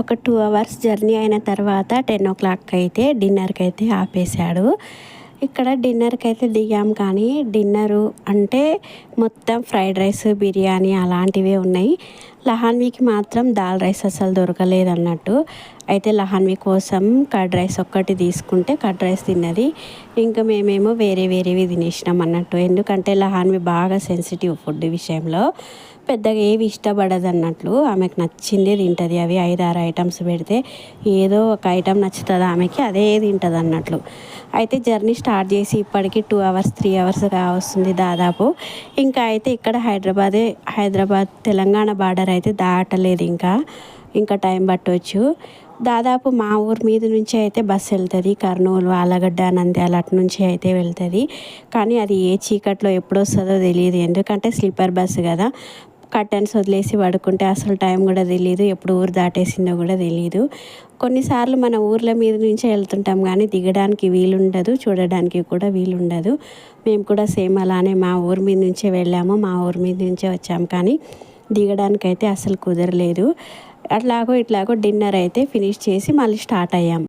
ఒక 2 hours journey అయిన తర్వాత 10 o'clock అయితే డిన్నర్కి అయితే ఆపేశాడు. ఇక్కడ డిన్నర్కి అయితే దిగాం, కానీ డిన్నరు అంటే మొత్తం ఫ్రైడ్ రైస్, బిర్యానీ అలాంటివే ఉన్నాయి. లహాన్వికి మాత్రం దాల్ రైస్ అసలు దొరకలేదు అన్నట్టు. అయితే లహాన్వి కోసం కర్డ్ రైస్ ఒక్కటి తీసుకుంటే కర్డ్ రైస్ తిన్నది. ఇంకా మేమేమో వేరే వేరేవి తినేసినాం అన్నట్టు. ఎందుకంటే లహాన్వి బాగా సెన్సిటివ్ ఫుడ్ విషయంలో, పెద్దగా ఏవి ఇష్టపడదు అన్నట్లు. ఆమెకు నచ్చిందే తింటుంది. అవి 5-6 ఐటమ్స్ పెడితే ఏదో ఒక ఐటమ్ నచ్చుతుంది ఆమెకి, అదే తింటుంది అన్నట్లు. అయితే జర్నీ స్టార్ట్ చేసి ఇప్పటికి 2 అవర్స్ 3 అవర్స్ కావస్తుంది దాదాపు. ఇంకా అయితే ఇక్కడ హైదరాబాద్ తెలంగాణ బార్డర్ అయితే దాటలేదు. ఇంకా టైం పట్టవచ్చు. దాదాపు మా ఊరి మీద నుంచి అయితే బస్సు వెళ్తుంది. కర్నూలు, ఆలగడ్డ, నంద్యాల అటు నుంచి అయితే వెళ్తుంది. కానీ అది ఏ చీకట్లో ఎప్పుడు వస్తుందో తెలియదు. ఎందుకంటే స్లీపర్ బస్సు కదా, కర్టెన్స్ వదిలేసి పడుకుంటే అసలు టైం కూడా తెలియదు, ఎప్పుడు ఊరు దాటేసిందో కూడా తెలియదు. కొన్నిసార్లు మన ఊర్ల మీద నుంచే వెళ్తుంటాం, కానీ దిగడానికి వీలుండదు, చూడడానికి కూడా వీలుండదు. మేము కూడా సేమ్ అలానే మా ఊరి మీద నుంచే వెళ్ళాము, మా ఊరి మీద నుంచే వచ్చాము, కానీ దిగడానికైతే అసలు కుదరలేదు. అట్లాగో ఇట్లాగో డిన్నర్ అయితే ఫినిష్ చేసి మళ్ళీ స్టార్ట్ అయ్యాం.